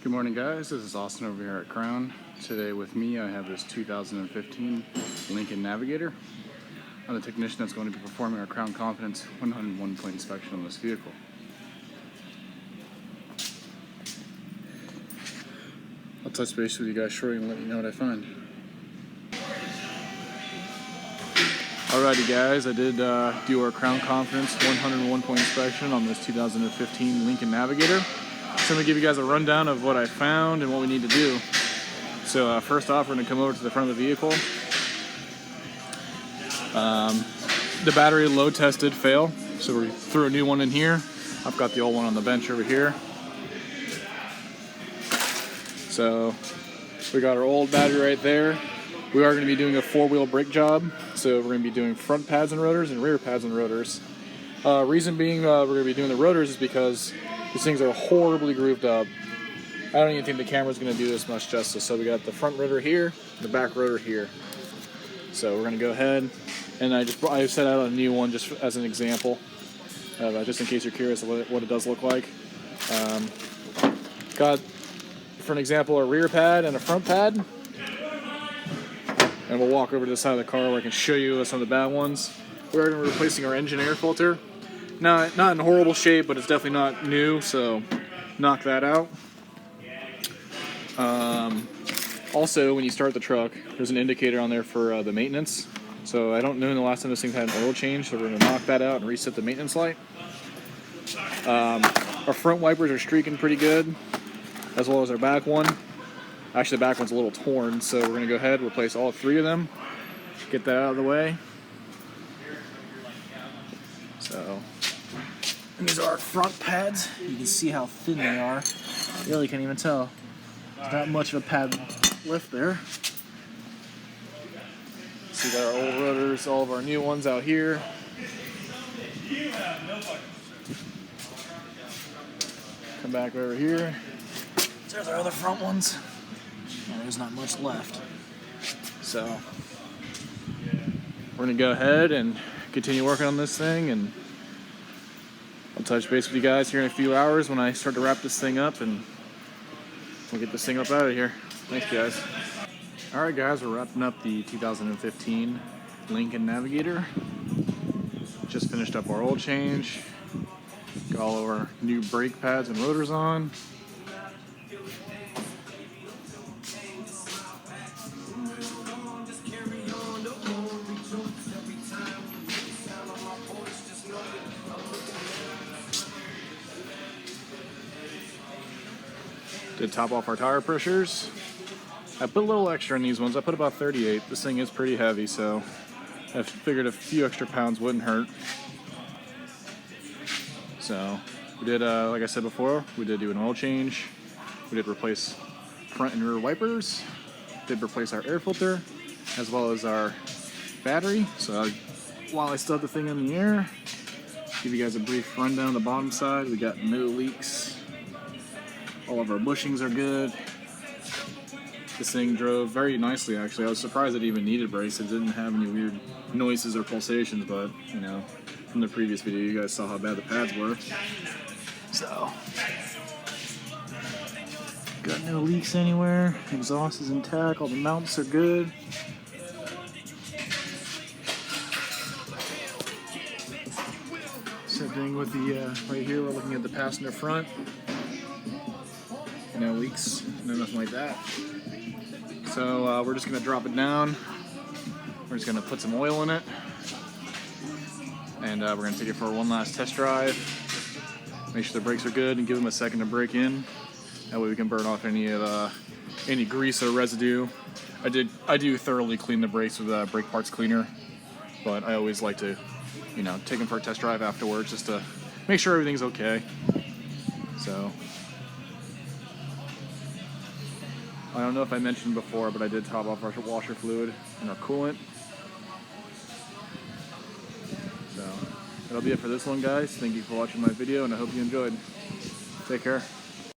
Good morning, guys. This is Austin over here at Crown. Today with me I have this 2015 Lincoln Navigator. I'm the technician that's going to be performing our Crown Confidence 101 point inspection on this vehicle. I'll touch base with you guys shortly and let you know what I find. Alrighty guys, I did do our Crown Confidence 101 point inspection on this 2015 Lincoln Navigator. So I'm going to give you guys a rundown of what I found and what we need to do. So first off, we're going to come over to the front of the vehicle. The battery load tested fail, so we threw a new one in here. I've got the old one on the bench over here. So we got our old battery right there. We are going to be doing a four-wheel brake job, so we're going to be doing front pads and rotors and rear pads and rotors. Reason being we're going to be doing the rotors is because these things are horribly grooved up. I don't even think the camera's going to do this much justice. So we got the front rotor here, the back rotor here. So we're going to go ahead, and I set out a new one just as an example, just in case you're curious what it does look like. Got, for an example, a rear pad and a front pad. And we'll walk over to the side of the car where I can show you some of the bad ones. We're going to be replacing our engine air filter. Not in horrible shape, but it's definitely not new, so knock that out. Also, when you start the truck, there's an indicator on there for the maintenance. So I don't know when the last time this thing had an oil change, so we're going to knock that out and reset the maintenance light. Our front wipers are streaking pretty good, as well as our back one. Actually, the back one's a little torn, so we're going to go ahead and replace all three of them. Get that out of the way. So, these are our front pads. You can see how thin they are. You really can't even tell. There's not much of a pad left there. So we got our old rotors, all of our new ones out here. Come back over here. There's our other front ones. There's not much left. So we're going to go ahead and continue working on this thing, and I'll touch base with you guys here in a few hours when I start to wrap this thing up, and we'll get this thing up out of here. Thanks, guys. Alright guys, we're wrapping up the 2015 Lincoln Navigator. Just finished up our oil change. Got all of our new brake pads and rotors on. Did top off our tire pressures. I put a little extra in these ones. I put about 38. This thing is pretty heavy, so I figured a few extra pounds wouldn't hurt. So we did, like I said before, we did do an oil change. We did replace front and rear wipers. Did replace our air filter, as well as our battery. So while I still have the thing in the air, give you guys a brief rundown on the bottom side. We got no leaks. All of our bushings are good. This thing drove very nicely, actually. I was surprised it even needed brakes. It didn't have any weird noises or pulsations, but, you know, from the previous video, you guys saw how bad the pads were. So, got no leaks anywhere. Exhaust is intact. All the mounts are good. Same thing with the, right here, we're looking at the passenger front. No leaks, no nothing like that. So we're just going to drop it down. We're just going to put some oil in it. And we're going to take it for one last test drive. Make sure the brakes are good and give them a second to break in. That way we can burn off any grease or residue. I do thoroughly clean the brakes with brake parts cleaner. But I always like to, you know, take them for a test drive afterwards just to make sure everything's okay. So I don't know if I mentioned before, but I did top off our washer fluid and our coolant. So that'll be it for this one, guys. Thank you for watching my video, and I hope you enjoyed. Take care.